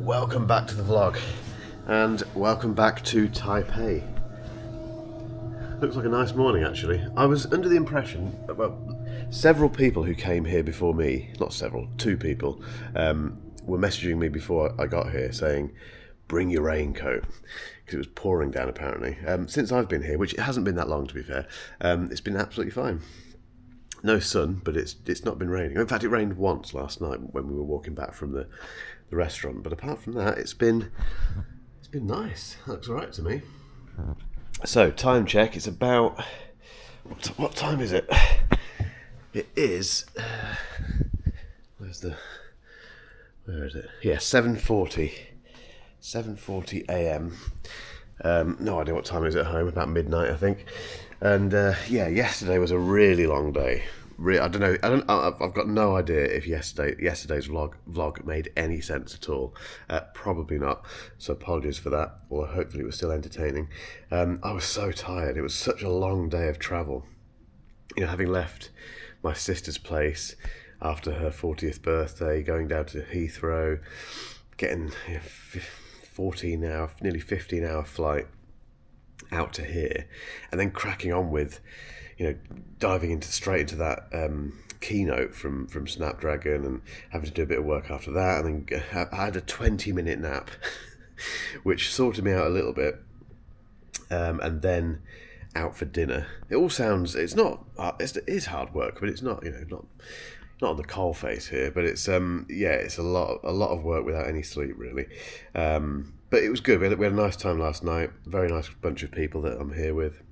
Welcome back to the vlog, and welcome back to Taipei. Looks like a nice morning actually. I was under the impression that, well, several people who came here before me, not several, two people, were messaging me before I got here saying, bring your raincoat, because it was pouring down apparently. Since I've been here, which it hasn't been that long to be fair, it's been absolutely fine. No sun, but it's not been raining. In fact, it rained once last night when we were walking back from the restaurant. But apart from that, it's been nice. That looks alright to me. So time check. It's about what time is it? It is. Where is it? Yeah, 7:40. 7:40 a.m. No idea what time it is at home. About midnight, I think. And yeah, yesterday was a really long day. I don't know. I've got no idea if yesterday's vlog made any sense at all. Probably not. So apologies for that. Or hopefully it was still entertaining. I was so tired. It was such a long day of travel. You know, having left my sister's place after her 40th birthday, going down to Heathrow, getting 14-hour, nearly 15-hour flight out to here, and then cracking on with, you know, diving straight into that keynote from Snapdragon, and having to do a bit of work after that, and then I had a 20-minute nap, which sorted me out a little bit, and then out for dinner. It all sounds, it is hard work, but it's not, you know, not on the coal face here, but it's yeah, it's a lot of work without any sleep really. But it was good. We had a nice time last night. Very nice bunch of people that I'm here with.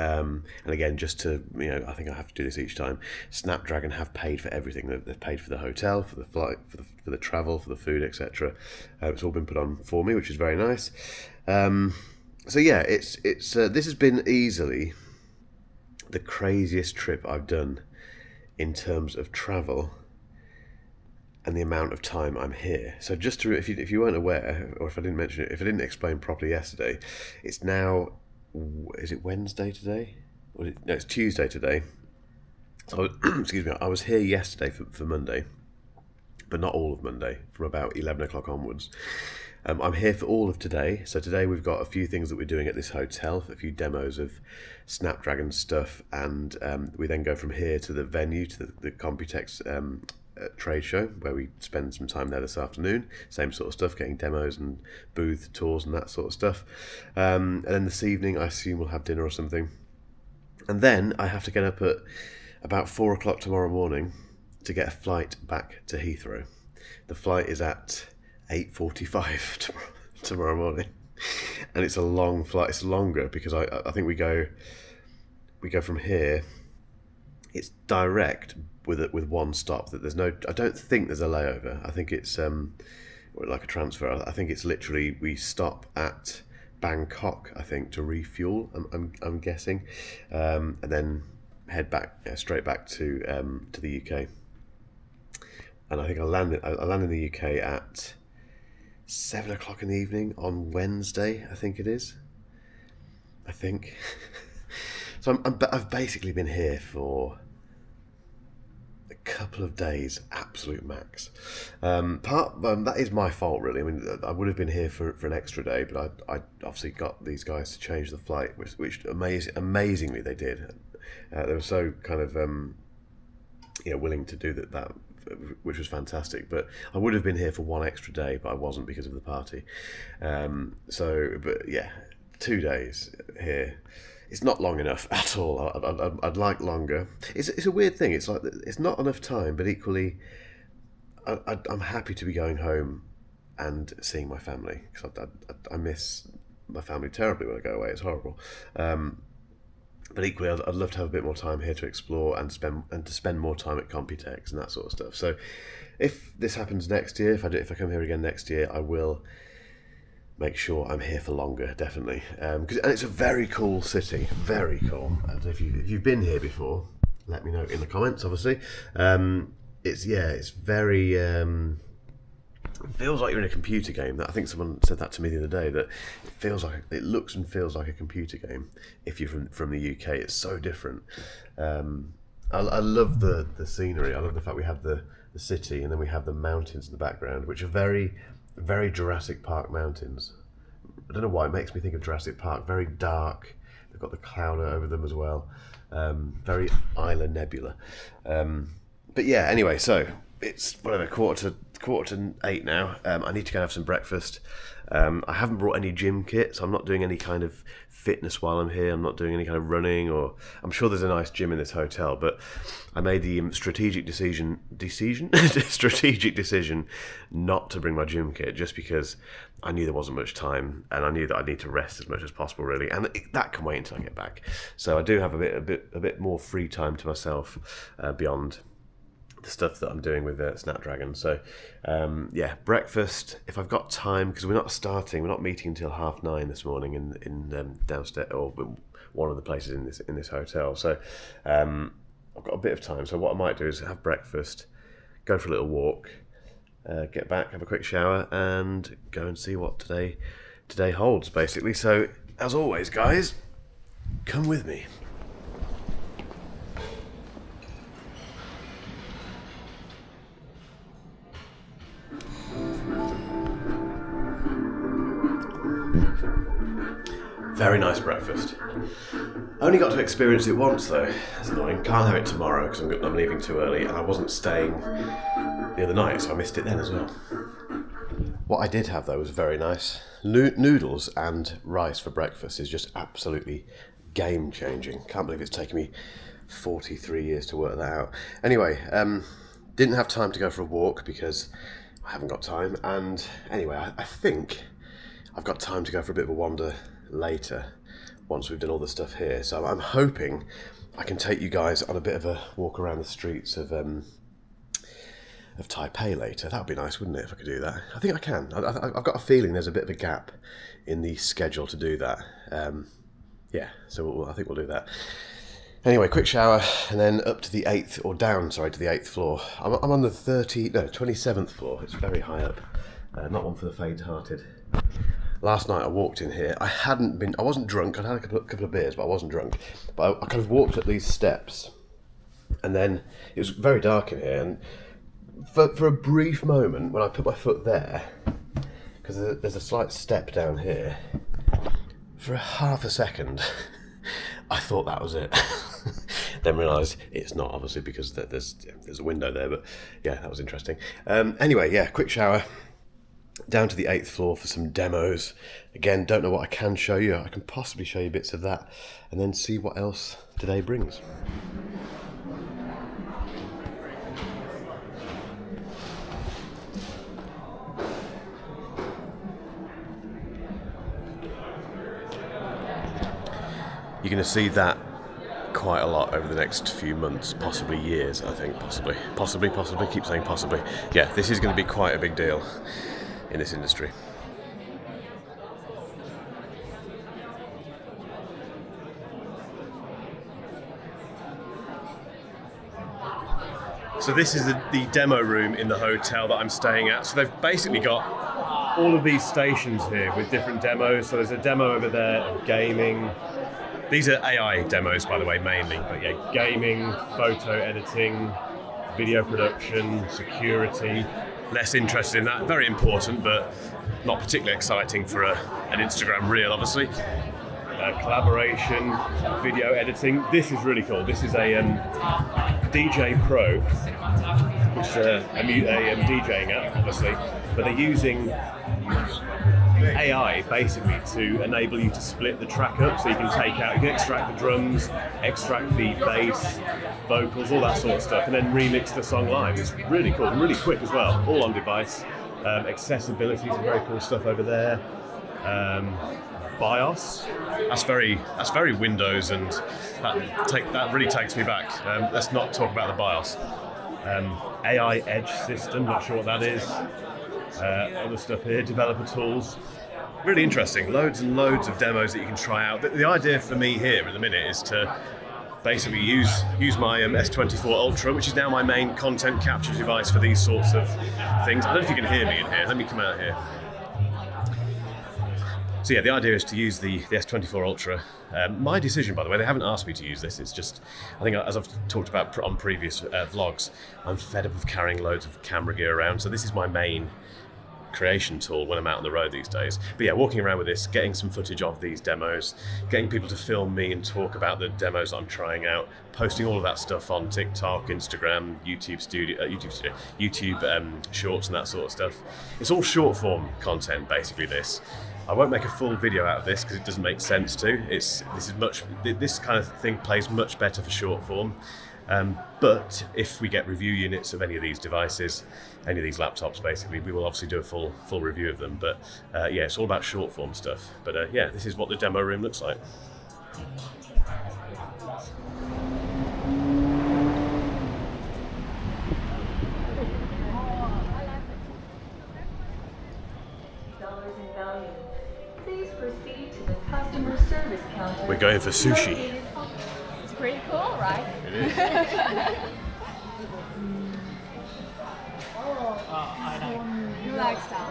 And again, just to, you know, I think I have to do this each time. Snapdragon have paid for everything. They've paid for the hotel, for the flight, for the travel, for the food, etc. It's all been put on for me, which is very nice. So yeah, it's this has been easily the craziest trip I've done in terms of travel and the amount of time I'm here. So just to, if you weren't aware, or if I didn't mention it, if I didn't explain properly yesterday, it's now, is it Wednesday today? No, it's Tuesday today. So, excuse me, I was here yesterday for Monday, but not all of Monday, from about 11 o'clock onwards. I'm here for all of today. So today we've got a few things that we're doing at this hotel, a few demos of Snapdragon stuff, and we then go from here to the venue, to the Computex trade show, where we spend some time there this afternoon. Same sort of stuff, getting demos and booth tours and that sort of stuff. And then this evening, I assume we'll have dinner or something. And then I have to get up at about 4 o'clock tomorrow morning to get a flight back to Heathrow. The flight is at 8:45 tomorrow morning, and it's a long flight. It's longer because I think we go from here. It's direct with one stop. That there's no. I don't think there's a layover. I think it's like a transfer. I think it's literally we stop at Bangkok, I think, to refuel. I'm guessing, and then head back straight back to the UK. And I think I land in the UK at 7 o'clock in the evening on Wednesday, I think it is. I think. So I've basically been here for a couple of days, absolute max. That is my fault, really. I mean, I would have been here for an extra day, but I obviously got these guys to change the flight, which amazingly they did. They were so kind of willing to do that, which was fantastic. But I would have been here for one extra day, but I wasn't because of the party. But yeah, 2 days here. It's not long enough at all. I'd like longer. It's a weird thing. It's like it's not enough time, but equally, I'm happy to be going home and seeing my family, because I miss my family terribly when I go away. It's horrible. But equally, I'd love to have a bit more time here to explore and to spend more time at Computex and that sort of stuff. So, if this happens next year, if I come here again next year, I will make sure I'm here for longer, definitely. And it's a very cool city, very cool. And if you've been here before, let me know in the comments. Obviously, it's very. It feels like you're in a computer game. I think someone said that to me the other day, that it looks and feels like a computer game. If you're from the UK, it's so different. I love the scenery. I love the fact we have the city, and then we have the mountains in the background, which are very very Jurassic Park mountains. I don't know why, it makes me think of Jurassic Park. Very dark. They've got the cloud over them as well. Very Isla Nebula. But yeah, anyway, so it's whatever, quarter to 8 now. I need to go have some breakfast. I haven't brought any gym kit, so I'm not doing any kind of fitness while I'm here. I'm not doing any kind of running, or I'm sure there's a nice gym in this hotel, but I made the strategic decision not to bring my gym kit, just because I knew there wasn't much time, and I knew that I need to rest as much as possible, really, and that can wait until I get back. So I do have a bit more free time to myself beyond the stuff that I'm doing with Snapdragon. So yeah, breakfast if I've got time, because we're not meeting until 9:30 this morning in downstairs, or one of the places in this hotel. So I've got a bit of time. So what I might do is have breakfast, go for a little walk, get back, have a quick shower, and go and see what today holds, basically. So as always, guys, come with me. Very nice breakfast. Only got to experience it once though. That's annoying. Can't have it tomorrow because I'm leaving too early, and I wasn't staying the other night, so I missed it then as well. What I did have though was very nice. Noodles and rice for breakfast is just absolutely game changing. Can't believe it's taken me 43 years to work that out. Anyway, didn't have time to go for a walk because I haven't got time, and anyway, I think I've got time to go for a bit of a wander later once we've done all the stuff here. So I'm hoping I can take you guys on a bit of a walk around the streets of Taipei later. That would be nice, wouldn't it, if I could do that? I think I can. I've got a feeling there's a bit of a gap in the schedule to do that. Yeah, so I think we'll do that. Anyway, quick shower, and then up to the 8th, or down, sorry, to the 8th floor. I'm on the 27th floor. It's very high up. Not one for the faint-hearted. Last night I walked in here. I wasn't drunk. I'd had a couple of beers, but I wasn't drunk. But I kind of walked up these steps, and then it was very dark in here. And for a brief moment, when I put my foot there, because there's a slight step down here, for a half a second, I thought that was it. Then realised it's not, obviously, because there's a window there. But yeah, that was interesting. Anyway, yeah, quick shower. Down to the 8th floor for some demos. Again, don't know what I can show you. I can possibly show you bits of that, and then see what else today brings. You're going to see that quite a lot over the next few months, possibly years, I think. Possibly, keep saying possibly. Yeah, this is going to be quite a big deal in this industry. So this is the demo room in the hotel that I'm staying at. So they've basically got all of these stations here with different demos. So there's a demo over there of gaming. These are AI demos, by the way, mainly. But yeah, gaming, photo editing, video production, security. Less interested in that. Very important, but not particularly exciting for an Instagram reel, obviously. Collaboration, video editing. This is really cool. This is a DJ Pro, which is a DJing app, obviously, but they're using AI basically to enable you to split the track up, so you can extract the drums, extract the bass, vocals, all that sort of stuff, and then remix the song live. It's really cool and really quick as well, all on device. Accessibility, some very cool stuff over there. BIOS, that's very Windows, and that really takes me back. Let's not talk about the BIOS. AI Edge system, not sure what that is. Other stuff here, developer tools. Really interesting, loads and loads of demos that you can try out. The idea for me here at the minute is to basically use my S24 Ultra, which is now my main content capture device for these sorts of things. I don't know if you can hear me in here. Let me come out here. So yeah, the idea is to use the S24 Ultra. My decision, by the way, they haven't asked me to use this. It's just, I think as I've talked about on previous vlogs, I'm fed up of carrying loads of camera gear around. So this is my main creation tool when I'm out on the road these days. But yeah, walking around with this, getting some footage of these demos, getting people to film me and talk about the demos I'm trying out, posting all of that stuff on TikTok, Instagram, YouTube Shorts and that sort of stuff. It's all short form content, basically. This. I won't make a full video out of this because it doesn't make sense to. This kind of thing plays much better for short form. But if we get review units of any of these devices, any of these laptops, basically, we will obviously do a full review of them. But yeah, it's all about short form stuff. But yeah, this is what the demo room looks like. We're going for sushi. It's pretty cool, right? It is. You like that?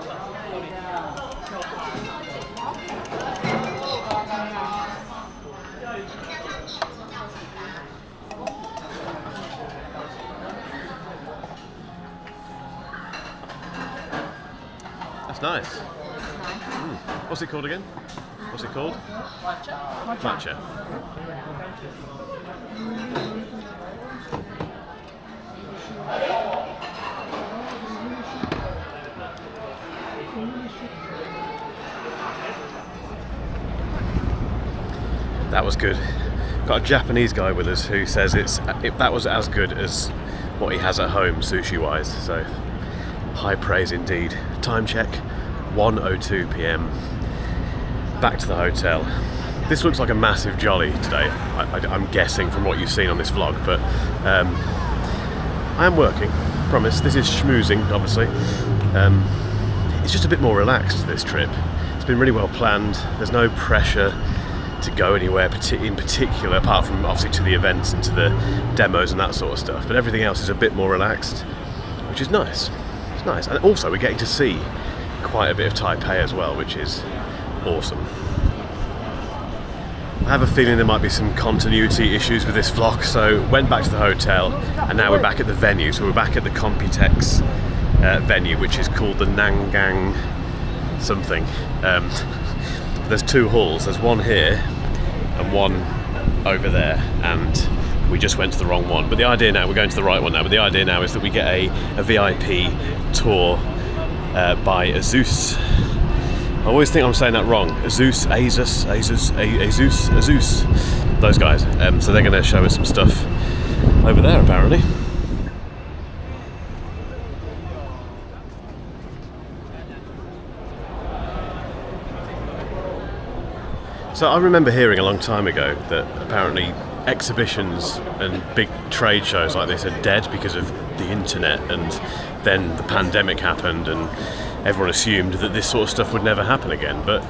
That's nice. What's it called again? What's it called? Matcha. That was good. Got a Japanese guy with us who says that was as good as what he has at home sushi wise. So high praise indeed. Time check, 1:02 p.m. Back to the hotel. This looks like a massive jolly today, I'm guessing from what you've seen on this vlog, but I am working, promise. This is schmoozing, obviously. It's just a bit more relaxed, this trip. It's been really well planned. There's no pressure to go anywhere in particular, apart from obviously to the events and to the demos and that sort of stuff, but everything else is a bit more relaxed, which is nice. It's nice. And also we're getting to see quite a bit of Taipei as well, which is awesome. I have a feeling there might be some continuity issues with this vlog, so went back to the hotel and now we're back at the venue. So we're back at the Computex venue, which is called the Nangang something. There's two halls, there's one here and one over there, and we just went to the wrong one. But the idea now, we're going to the right one now, but the idea now is that we get a VIP tour by Asus. I always think I'm saying that wrong. Asus, those guys. So they're going to show us some stuff over there, apparently. So I remember hearing a long time ago that apparently exhibitions and big trade shows like this are dead because of the internet, and then the pandemic happened and everyone assumed that this sort of stuff would never happen again. But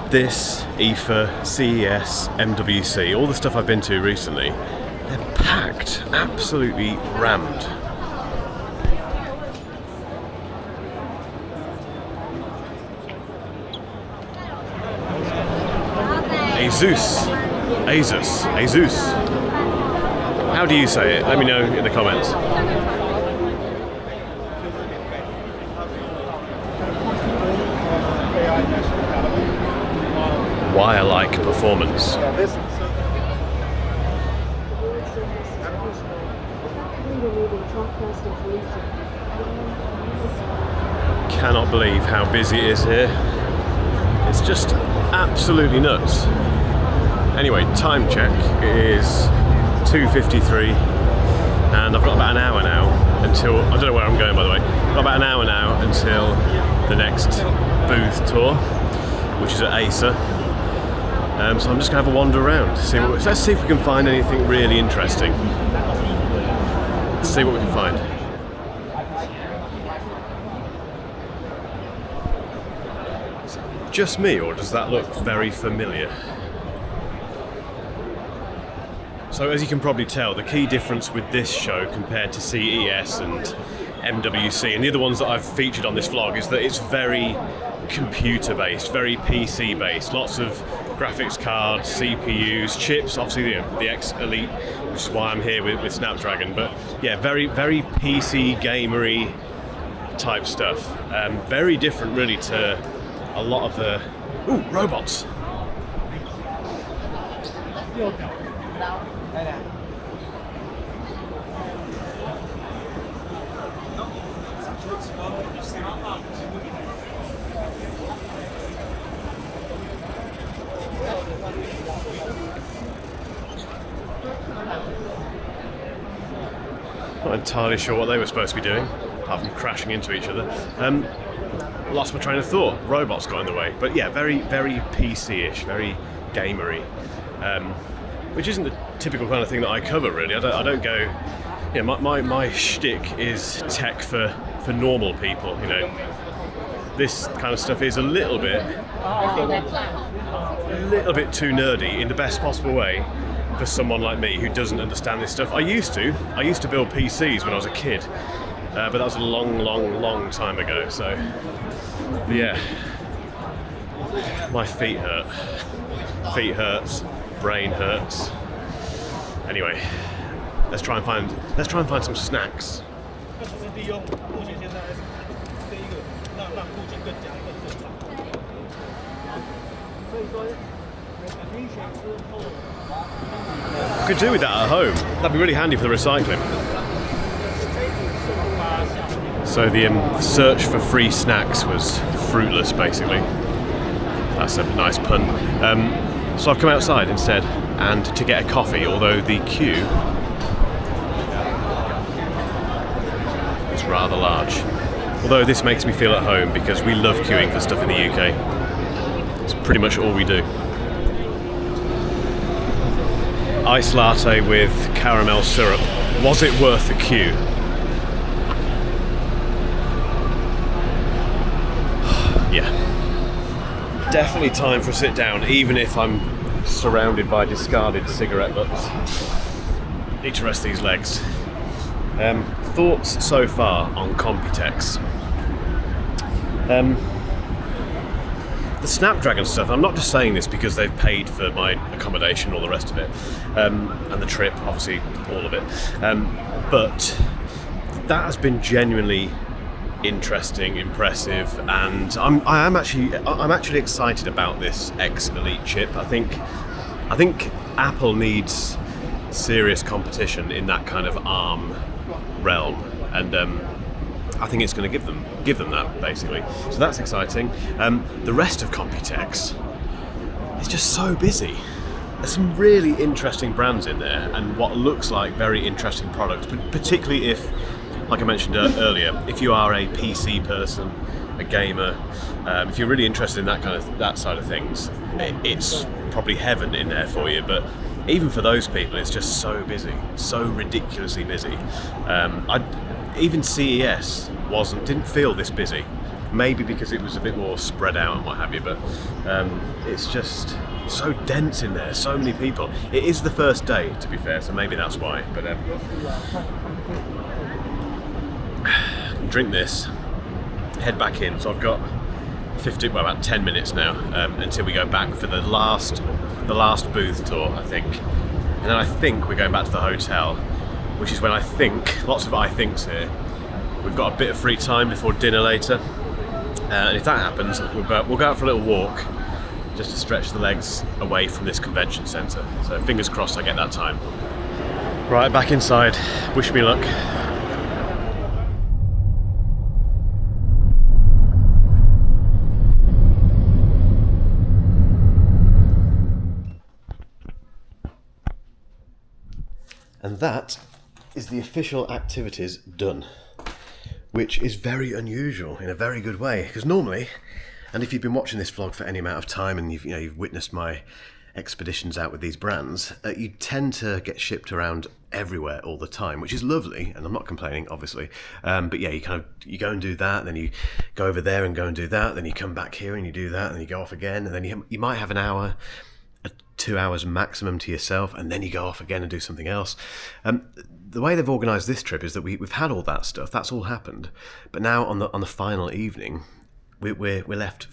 this, IFA, CES, MWC, all the stuff I've been to recently, they're packed, absolutely rammed. Asus. How do you say it? Let me know in the comments. Wire-like performance. Cannot believe how busy it is here. It's just absolutely nuts. Anyway, time check is 2:53 and I've got about an hour now until, I don't know where I'm going by the way, I've got about an hour now until the next booth tour, which is at Acer. So I'm just going to have a wander around. Let's see if we can find anything really interesting. Let's see what we can find. Is it just me, or does that look very familiar? So as you can probably tell, the key difference with this show compared to CES and MWC and the other ones that I've featured on this vlog is that it's very computer based, very PC based, lots of graphics cards, CPUs, chips, obviously the X Elite, which is why I'm here with Snapdragon, but yeah, very PC gamery type stuff. Very different really to a lot of the... Ooh, robots! Not entirely sure what they were supposed to be doing, apart from crashing into each other. Lost my train of thought. Robots got in the way. But yeah, very, very PC-ish, very gamery. Which isn't the typical kind of thing that I cover, really. I don't go... Yeah, my shtick is tech for normal people, you know. This kind of stuff is a little bit too nerdy in the best possible way for someone like me who doesn't understand this stuff. I used to build PCs when I was a kid, but that was a long time ago. So, but yeah, my feet hurt. Feet hurts, brain hurts. Anyway, let's try and find some snacks. I could do with that at home. That'd be really handy for the recycling. So the search for free snacks was fruitless, basically. That's a nice pun. So I've come outside instead, and to get a coffee, although the queue is rather large. Although this makes me feel at home because we love queuing for stuff in the UK. It's pretty much all we do. Ice latte with caramel syrup. Was it worth the queue? Yeah. Definitely time for a sit down, even if I'm surrounded by discarded cigarette butts. Need to rest these legs. Thoughts so far on Computex? The Snapdragon stuff, I'm not just saying this because they've paid for my accommodation and all the rest of it, and the trip, obviously, all of it, but that has been genuinely interesting, impressive, and I'm actually excited about this X Elite chip. I think Apple needs serious competition in that kind of ARM realm, and I think it's going to give them that, basically. So that's exciting. The rest of Computex is just so busy. There's some really interesting brands in there, and what looks like very interesting products, but particularly if, like I mentioned earlier, if you are a PC person, a gamer, if you're really interested in that side of things, it's probably heaven in there for you. But even for those people, it's just so busy, so ridiculously busy. Even CES didn't feel this busy. Maybe because it was a bit more spread out and what have you, but it's just so dense in there, so many people. It is the first day, to be fair, so maybe that's why. But drink this, head back in. So I've got about 10 minutes now until we go back for the last booth tour, I think. And then I think we're going back to the hotel, which is when I think, lots of I thinks here, we've got a bit of free time before dinner later. And if that happens, we'll go out for a little walk, just to stretch the legs away from this convention centre. So fingers crossed I get that time. Right, back inside. Wish me luck. And that is the official activities done, which is very unusual in a very good way, because normally, and if you've been watching this vlog for any amount of time and you've witnessed my expeditions out with these brands, you tend to get shipped around everywhere all the time, which is lovely, and I'm not complaining, obviously. But yeah, you go and do that, then you go over there and go and do that, then you come back here and you do that, and then you go off again, and then you might have an hour, 2 hours maximum to yourself, and then you go off again and do something else. The way they've organised this trip is that we've had all that stuff, that's all happened, but now on the final evening, we're left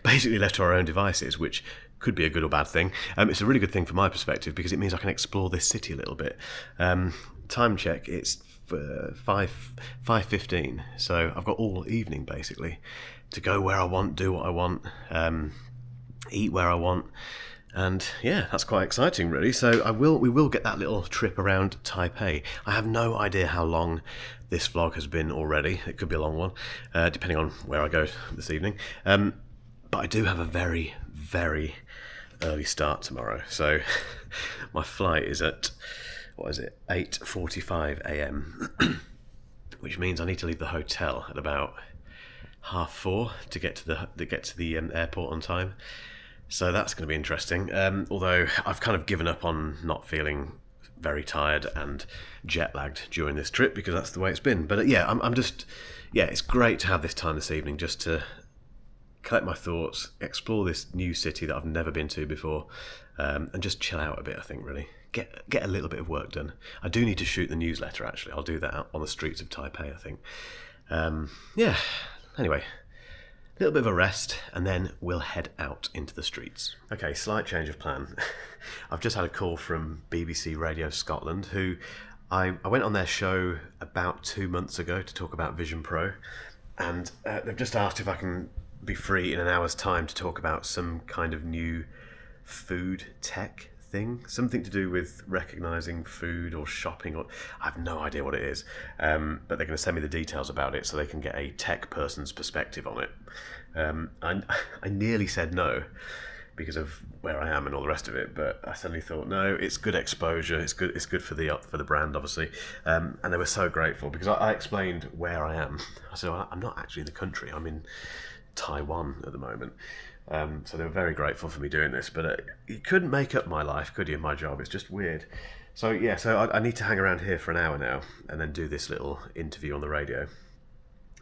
basically left to our own devices, which could be a good or bad thing. It's a really good thing from my perspective because it means I can explore this city a little bit. Time check, it's 5:15. So I've got all evening basically to go where I want, do what I want, eat where I want. And yeah, that's quite exciting, really. So we will get that little trip around Taipei. I have no idea how long this vlog has been already. It could be a long one, depending on where I go this evening. But I do have a very, very early start tomorrow. So my flight is at 8:45 a.m., which means I need to leave the hotel at about 4:30 to get to the airport on time. So that's going to be interesting. Although I've kind of given up on not feeling very tired and jet lagged during this trip because that's the way it's been. But it's great to have this time this evening just to collect my thoughts, explore this new city that I've never been to before, and just chill out a bit. I think really get a little bit of work done. I do need to shoot the newsletter actually. I'll do that out on the streets of Taipei, I think. Anyway. A little bit of a rest, and then we'll head out into the streets. Okay, slight change of plan. I've just had a call from BBC Radio Scotland, who I went on their show about 2 months ago to talk about Vision Pro, and they've just asked if I can be free in an hour's time to talk about some kind of new food tech thing, something to do with recognising food or shopping, or I have no idea what it is, but they're going to send me the details about it so they can get a tech person's perspective on it. I nearly said no because of where I am and all the rest of it, but I suddenly thought no, it's good exposure, it's good for the brand obviously, and they were so grateful because I explained where I am. I said, well, I'm not actually in the country, I'm in Taiwan at the moment. So they were very grateful for me doing this, but you couldn't make up my life, could you? My job, it's just weird. So yeah, I need to hang around here for an hour now and then do this little interview on the radio.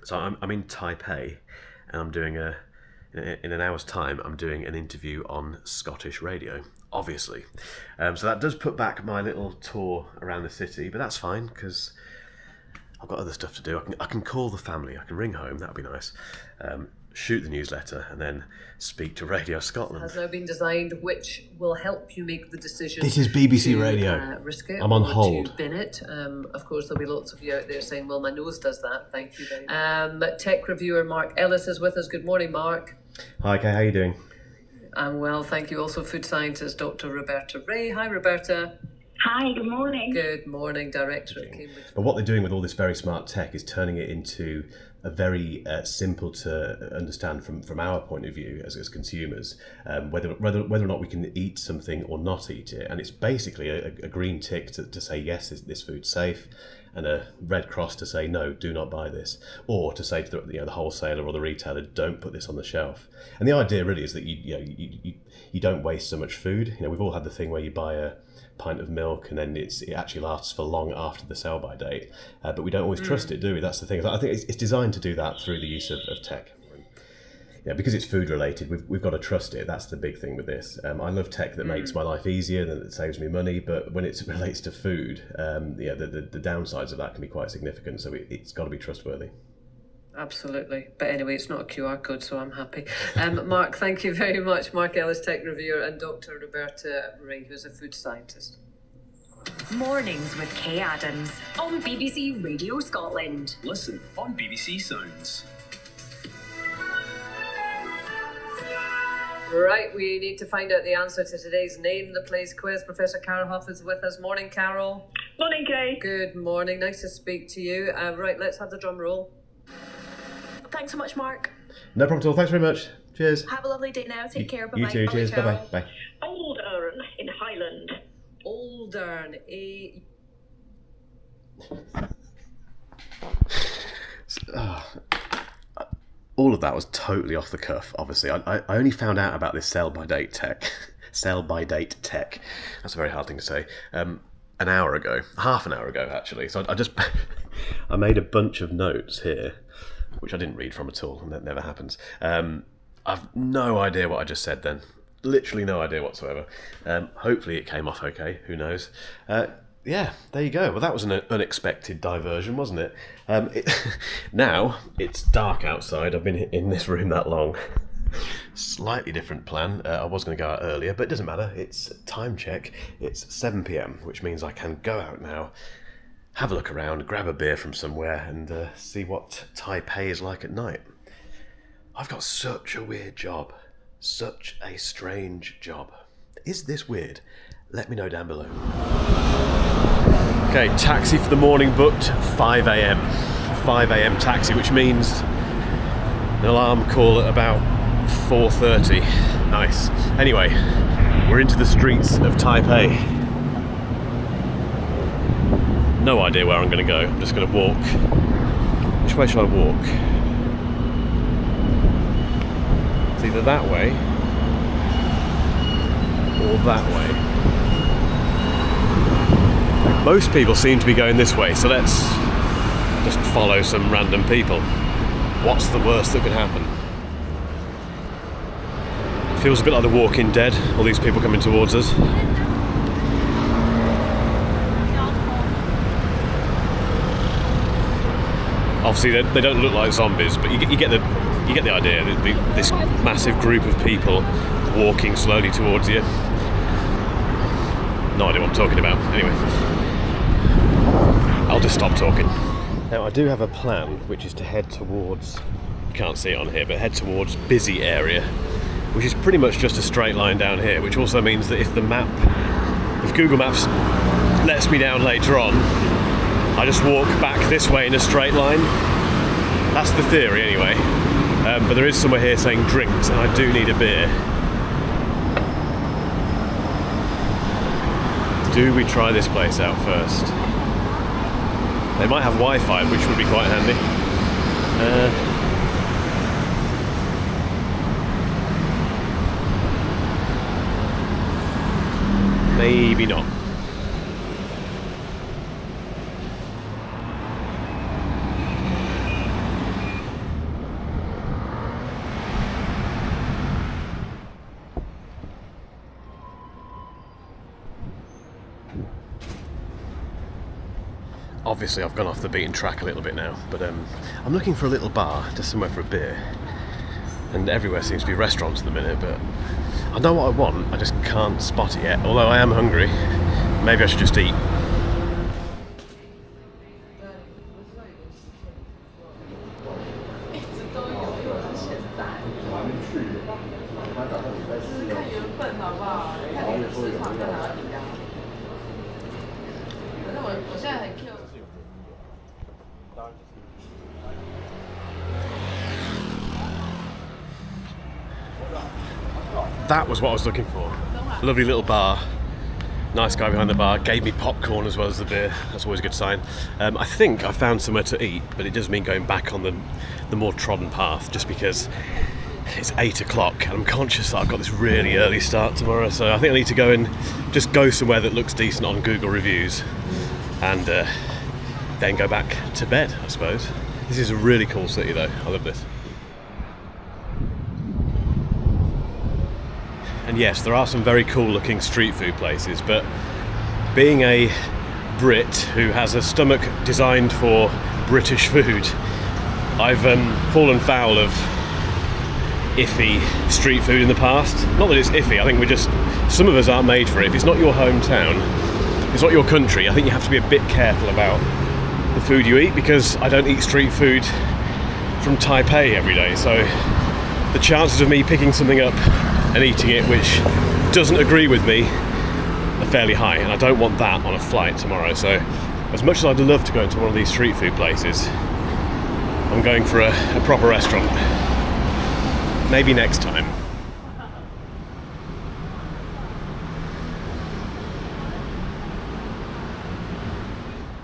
So I'm in Taipei, and I'm doing in an hour's time, I'm doing an interview on Scottish radio, obviously. So that does put back my little tour around the city, but that's fine because I've got other stuff to do. I can call the family, I can ring home, that'd be nice. Shoot the newsletter and then speak to Radio Scotland. Has now been designed, which will help you make the decision. This is BBC to, Radio. Risk it. I'm on hold. To bin it. Of course, there'll be lots of you out there saying, "Well, my nose does that." Thank you very much. Tech reviewer Mark Ellis is with us. Good morning, Mark. Hi, Kay. How you doing? I'm well, thank you. Also, food scientist Dr. Roberta Ray. Hi, Roberta. Hi, good morning. Good morning, Director at Cambridge. But what they're doing with all this very smart tech is turning it into a very simple to understand from our point of view as consumers, whether or not we can eat something or not eat it. And it's basically a green tick to say yes, this food's safe, and a red cross to say no, do not buy this, or to say to the wholesaler or the retailer, don't put this on the shelf. And the idea really is that you don't waste so much food. We've all had the thing where you buy a pint of milk and then it actually lasts for long after the sell-by date, but we don't always trust it, do we? That's the thing. I think it's designed to do that through the use of tech. Because it's food related, we've got to trust it. That's the big thing with this. I love tech that makes my life easier, that it saves me money, but when it relates to food, the downsides of that can be quite significant, so it's got to be trustworthy. Absolutely. But anyway, it's not a QR code, so I'm happy. Mark, thank you very much. Mark Ellis, tech reviewer, and Dr. Roberta Ray, who's a food scientist. Mornings with Kay Adams on BBC Radio Scotland. Listen on BBC Sounds. Right, we need to find out the answer to today's Name the Place quiz. Professor Carol Huff is with us. Morning, Carol. Morning, Kay. Good morning. Nice to speak to you. Right, let's have the drum roll. Thanks so much, Mark. No problem at all. Thanks very much. Cheers. Have a lovely day now. Take care. Bye-bye. You too. Cheers. Bye, Bye-bye. Bye. Old Erne in Highland. Oldern. All of that was totally off the cuff, obviously. I only found out about this sell-by-date tech. Sell-by-date tech. That's a very hard thing to say. An hour ago. Half an hour ago, actually. So I just... I made a bunch of notes here, which I didn't read from at all, and that never happens. I've no idea what I just said then. Literally no idea whatsoever. Hopefully it came off okay. Who knows? Yeah, there you go. Well, that was an unexpected diversion, wasn't it? Now, it's dark outside. I've been in this room that long. Slightly different plan. I was going to go out earlier, but it doesn't matter. It's time check. It's 7 p.m, which means I can go out now, have a look around, grab a beer from somewhere, and see what Taipei is like at night. I've got such a weird job. Such a strange job. Is this weird? Let me know down below. Okay, taxi for the morning booked, 5 a.m. 5 a.m. taxi, which means an alarm call at about 4:30. Nice. Anyway, we're into the streets of Taipei. No idea where I'm going to go. I'm just going to walk. Which way should I walk? It's either that way or that way. Most people seem to be going this way, so let's just follow some random people. What's the worst that could happen? Feels a bit like The Walking Dead, all these people coming towards us. Obviously they don't look like zombies, but you get the idea. This massive group of people walking slowly towards you. No idea what I'm talking about. Anyway, I'll just stop talking. Now I do have a plan, which is to head towards, you can't see it on here, but head towards busy area, which is pretty much just a straight line down here, which also means that if Google Maps lets me down later on, I just walk back this way in a straight line. That's the theory anyway. But there is somewhere here saying drinks, and I do need a beer. Do we try this place out first? They might have Wi-Fi, which would be quite handy. Maybe not. Obviously I've gone off the beaten track a little bit now, but I'm looking for a little bar, just somewhere for a beer. And everywhere seems to be restaurants at the minute, but I know what I want, I just can't spot it yet. Although I am hungry, maybe I should just eat. That was what I was looking for. Lovely little bar. Nice guy behind the bar. Gave me popcorn as well as the beer. That's always a good sign. I think I found somewhere to eat, but it does mean going back on the more trodden path, just because it's 8 o'clock and I'm conscious that I've got this really early start tomorrow, so I think I need to go and just go somewhere that looks decent on Google reviews and then go back to bed, I suppose. This is a really cool city though. I love this. And yes, there are some very cool looking street food places, but being a Brit who has a stomach designed for British food, I've fallen foul of iffy street food in the past. Not that it's iffy, I think some of us aren't made for it. If it's not your hometown, if it's not your country, I think you have to be a bit careful about the food you eat, because I don't eat street food from Taipei every day, so the chances of me picking something up and eating it which doesn't agree with me are fairly high, and I don't want that on a flight tomorrow. So as much as I'd love to go into one of these street food places, I'm going for a proper restaurant. Maybe next time.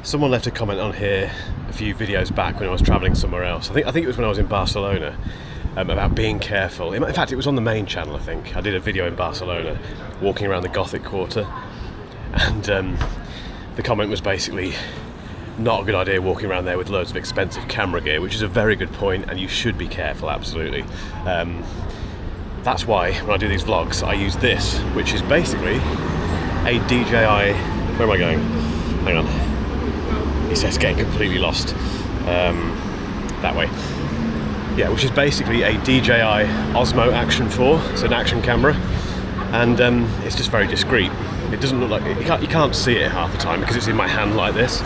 Someone left a comment on here a few videos back when I was travelling somewhere else. I think it was when I was in Barcelona, about being careful. In fact, it was on the main channel, I think. I did a video in Barcelona, walking around the Gothic Quarter, and the comment was basically, not a good idea walking around there with loads of expensive camera gear, which is a very good point, and you should be careful, absolutely. That's why, when I do these vlogs, I use this, which is basically a DJI... Where am I going? Hang on. It says getting completely lost. That way. Yeah, which is basically a DJI Osmo Action 4. It's an action camera, and it's just very discreet. It doesn't look like you can't see it half the time because it's in my hand like this.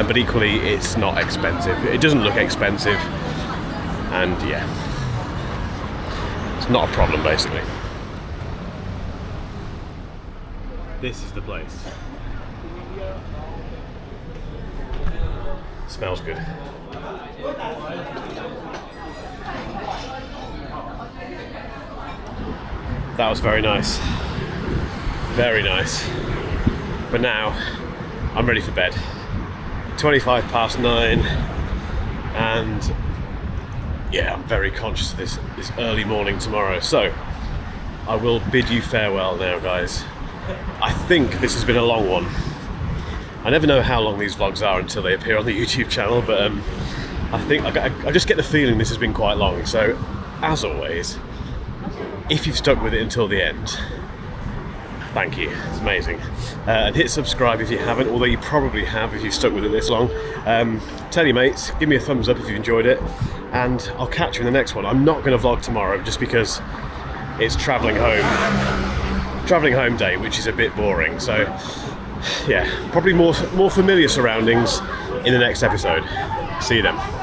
but equally it's not expensive. It doesn't look expensive, and yeah, it's not a problem basically. This is the place. Smells good. That was very nice. Very nice. But now, I'm ready for bed. 25 past 9, and yeah, I'm very conscious of this early morning tomorrow. So, I will bid you farewell now, guys. I think this has been a long one. I never know how long these vlogs are until they appear on the YouTube channel, but I think I just get the feeling this has been quite long. So, as always, if you've stuck with it until the end, thank you, it's amazing. And hit subscribe if you haven't, although you probably have if you've stuck with it this long. Tell your mates, give me a thumbs up if you've enjoyed it, and I'll catch you in the next one. I'm not going to vlog tomorrow just because it's travelling home day, which is a bit boring. So yeah, probably more familiar surroundings in the next episode. See you then.